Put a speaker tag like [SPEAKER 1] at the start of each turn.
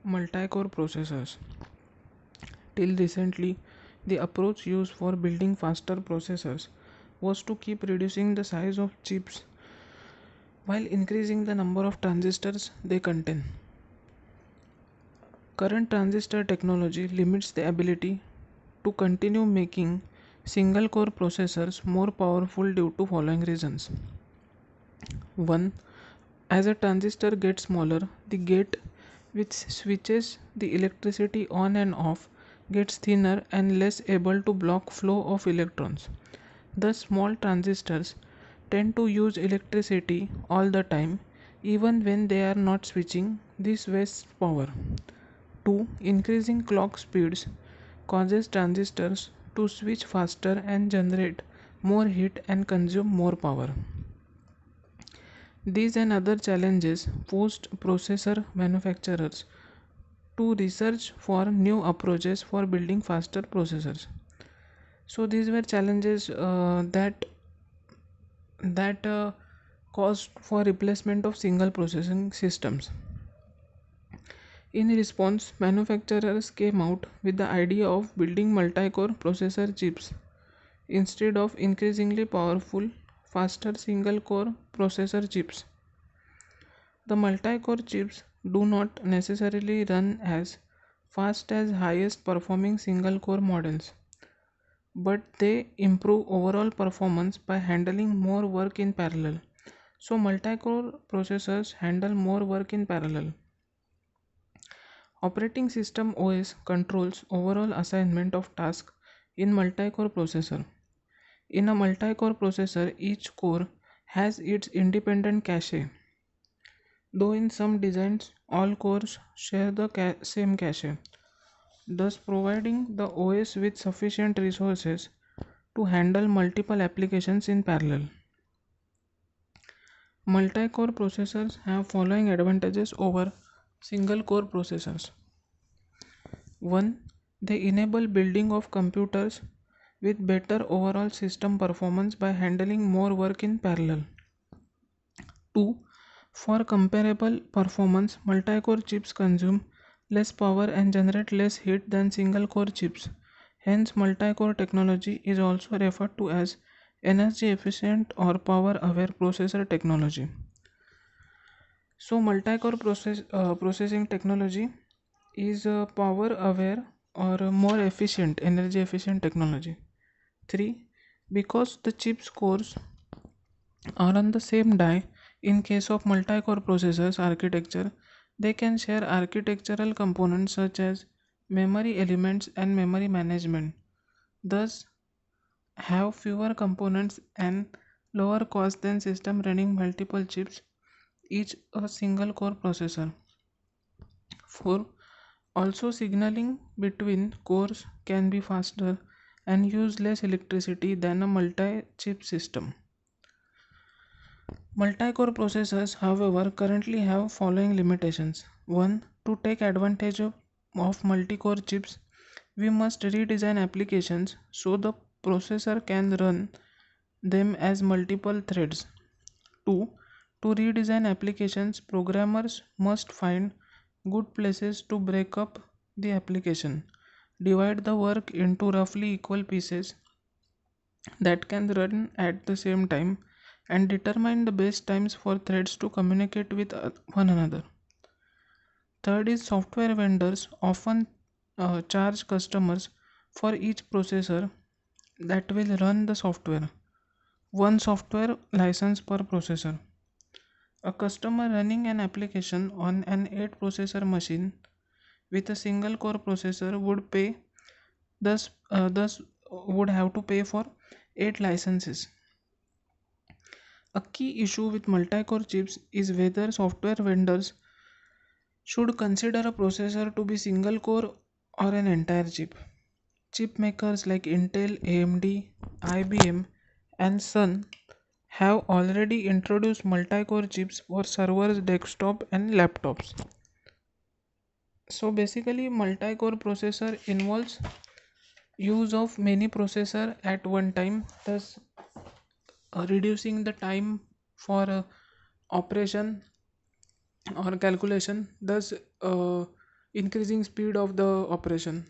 [SPEAKER 1] Multi-core processors. Till recently, the approach used for building faster processors was to keep reducing the size of chips while increasing the number of transistors they contain. Current transistor technology limits the ability to continue making single core processors more powerful due to following reasons. 1. As a transistor gets smaller, the gate which switches the electricity on and off gets thinner and less able to block flow of electrons. Thus small transistors tend to use electricity all the time even when they are not switching. This wastes power. 2. Increasing clock speeds causes transistors to switch faster and generate more heat and consume more power. These and other challenges forced processor manufacturers to research for new approaches for building faster processors. So these were challenges that caused for replacement of single processing systems. In response, manufacturers came out with the idea of building multi-core processor chips instead of increasingly powerful, faster single-core processor chips. The multi-core chips do not necessarily run as fast as highest performing single core models, but they improve overall performance by handling more work in parallel. So multi-core processors handle more work in parallel. Operating system OS controls overall assignment of tasks in multi-core processor. In a multi-core processor, each core has its independent cache. Though in some designs, all cores share the same cache, thus providing the OS with sufficient resources to handle multiple applications in parallel. Multi-core processors have following advantages over single-core processors. 1. They enable building of computers with better overall system performance by handling more work in parallel. 2. For comparable performance, multi-core chips consume less power and generate less heat than single-core chips. Hence, multi-core technology is also referred to as energy efficient or power aware processor technology. So multi-core processing technology is a power aware or a more efficient energy efficient technology. 3. Because the chips cores are on the same die, in case of multi-core processors architecture, they can share architectural components such as memory elements and memory management, thus have fewer components and lower cost than system running multiple chips, each a single core processor. 4. Also signaling between cores can be faster and use less electricity than a multi-chip system. Multi-core processors, however, currently have following limitations. 1. To take advantage of multi-core chips, we must redesign applications so the processor can run them as multiple threads. 2. To redesign applications, programmers must find good places to break up the application, divide the work into roughly equal pieces that can run at the same time, and determine the best times for threads to communicate with one another. Third is software vendors often charge customers for each processor that will run the software. One software license per processor. A customer running an application on an 8 processor machine with a single core processor would pay thus would have to pay for 8 licenses. A key issue with multi-core chips is whether software vendors should consider a processor to be single core or an entire chip. Chip makers like Intel, AMD, IBM, and Sun have already introduced multi-core chips for servers, desktop, and laptops. So basically, multi-core processor involves use of many processor at one time, thus reducing the time for operation or calculation, thus increasing speed of the operation.